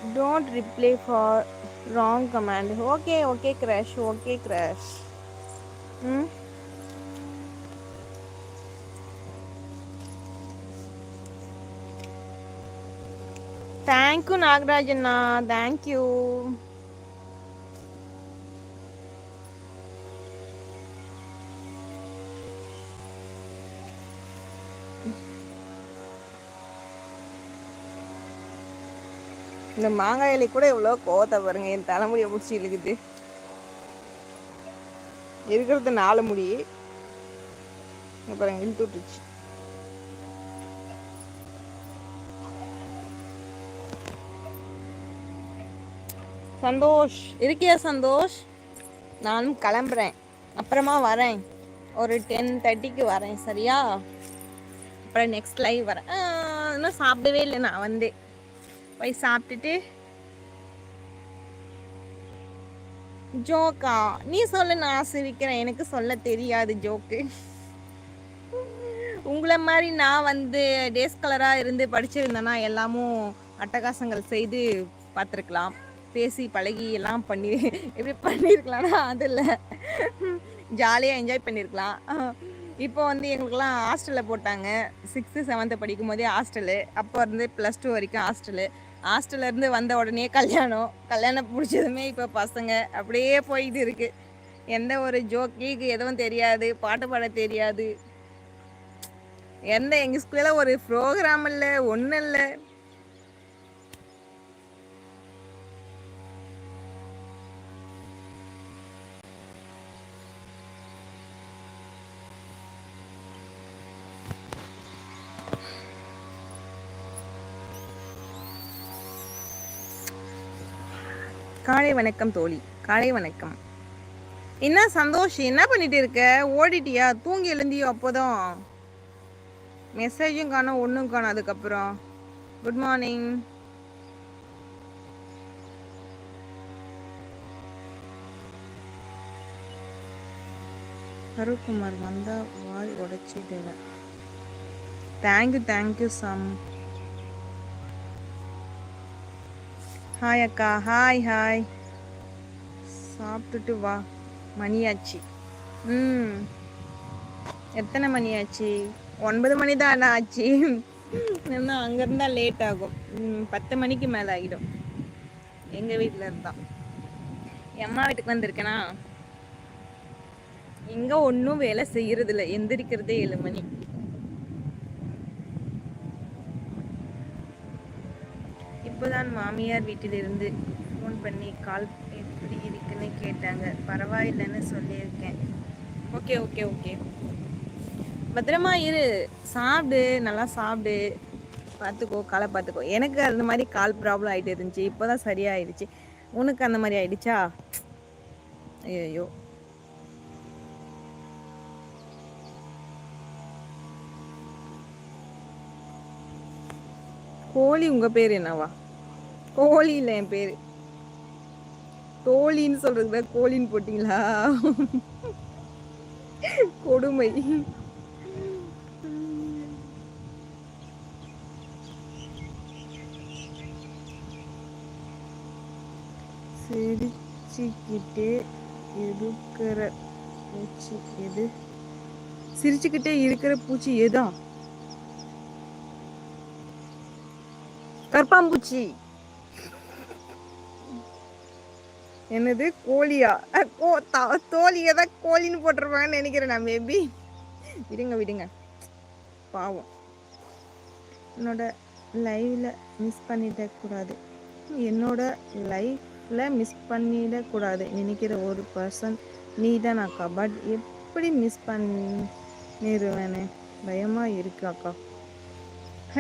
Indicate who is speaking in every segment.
Speaker 1: Don't reply for wrong command. Okay, okay, crash. Okay, crash. Hmm? Thank you, Nagarajana. Thank you. இந்த மாங்காய் இலை கூட எவ்வளோ கோவத்தை பாருங்க, என் தலைமுடியை பிடிச்சி இழுக்குது. இருக்கிறது 4 முடி. இங்க பாருங்க, இழுத்து விட்டுருச்சு. சந்தோஷ் இருக்கியா சந்தோஷ்? நானும் கிளம்புறேன், அப்புறமா வரேன். ஒரு 10:30க்கு வரேன், சரியா? அப்புறம் நெக்ஸ்ட் லைவ் வரேன். இன்னும் சாப்பிடவே இல்லை, நான் வந்து போய் சாப்பிட்டுட்டு. ஜோக்கா நீ சொல்ல, நான் சிரிக்கிறேன். எனக்கு சொல்ல தெரியாது ஜோக்கு. உங்களை மாதிரி நான் வந்து டேஸ் கலராக இருந்து படிச்சிருந்தேன்னா எல்லாமும் அட்டகாசங்கள் செய்து பார்த்துருக்கலாம். பேசி பழகி எல்லாம் பண்ணி எப்படி பண்ணியிருக்கலாம்னா அதில் ஜாலியாக என்ஜாய் பண்ணியிருக்கலாம். இப்போ வந்து எங்களுக்கெல்லாம் ஹாஸ்டலில் போட்டாங்க. 6th 7th படிக்கும் போதே ஹாஸ்டலு. அப்போ இருந்து +2 வரைக்கும் ஹாஸ்டலு. ஹாஸ்டல்லேருந்து வந்த உடனே கல்யாணம் பிடிச்சதுமே இப்போ பசங்க அப்படியே போயிட்டு இருக்கு. எந்த ஒரு ஜோக்கு எதுவும் தெரியாது, பாட்டு பாட தெரியாது. எங்கள் ஸ்கூலில் ஒரு ப்ரோக்ராம் இல்லை, ஒன்றும் இல்லை. காலை வணக்கம் தோழி, காலை வணக்கம். என்ன சந்தோஷ், என்ன பண்ணிட்டு இருக்க? ஓடிட்டியா? தூங்கி எழுந்தியோ? அப்போதான் மெசேஜும் காணும், ஒன்றும் காணும். அதுக்கப்புறம் குட் மார்னிங். கருக்குமார் வந்தா வாய் உடைச்சிடுவேன். தேங்க்யூ சம். ஹாய் அக்கா. ஹாய். சாப்பிட்டுட்டு வா, மணியாச்சு. எத்தனை மணி ஆச்சு? 9 மணி தான் ஆச்சு. என்ன அங்கேருந்தா லேட் ஆகும். 10 மணிக்கு மேலே ஆகிடும். எங்கள் வீட்டில் இருந்தான். என் அம்மா வீட்டுக்கு வந்திருக்கேனா, இங்கே ஒன்றும் வேலை செய்யறதில்ல. எந்திரிக்கிறதே 7 மணி. இப்போதான் மாமியார் வீட்டிலிருந்து ஃபோன் பண்ணி கால் எப்படி இருக்குன்னு கேட்டாங்க. பரவாயில்லைன்னு சொல்லியிருக்கேன். ஓகே. பத்திரமா இரு, சாப்பிடு, நல்லா சாப்பிடு, பார்த்துக்கோ, காலை பார்த்துக்கோ. எனக்கு அந்த மாதிரி கால் ப்ராப்ளம் ஆகிட்டு இருந்துச்சு, இப்போதான் சரியாயிடுச்சு. உனக்கு அந்த மாதிரி ஆயிடுச்சா? ஐயோ. கோழி உங்க பேர் என்னவா? கோழி இல்லை, என் பேரு தோழின்னு சொல்றதுல கோழின்னு போட்டீங்களா? கொடுமை. சிரிச்சுக்கிட்டே இருக்கிற பூச்சி எது? சிரிச்சுக்கிட்டே இருக்கிற பூச்சி எதா? கற்பாம்பூச்சி. என்னது கோழியா? தோழியை தான் கோழின்னு போட்டிருப்பாங்கன்னு நினைக்கிறேன் நான். மேபி விடுங்க பாவம். என்னோட லைவ்ல மிஸ் பண்ணிடக்கூடாது. என்னோட லைஃப்ல மிஸ் பண்ணிடக்கூடாது நினைக்கிற ஒரு பர்சன் நீ தான் அக்கா. பட் எப்படி மிஸ் பண்ணிடுவேன்னு பயமா இருக்கு அக்கா.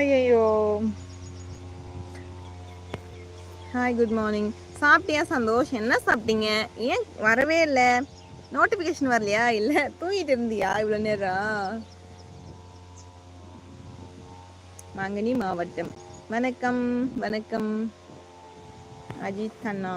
Speaker 1: ஐயோ. Hi, good morning. சாப்பிட்டியா சந்தோஷ்? என்ன சாப்பிட்டீங்க? ஏன் வரவே இல்லை? நோட்டிஃபிகேஷன் வரலையா? இல்லை தூங்கிட்டு இருந்தியா இவ்வளோ நேரம்? மாங்கனி மாவட்டம். வணக்கம் அஜித் அண்ணா.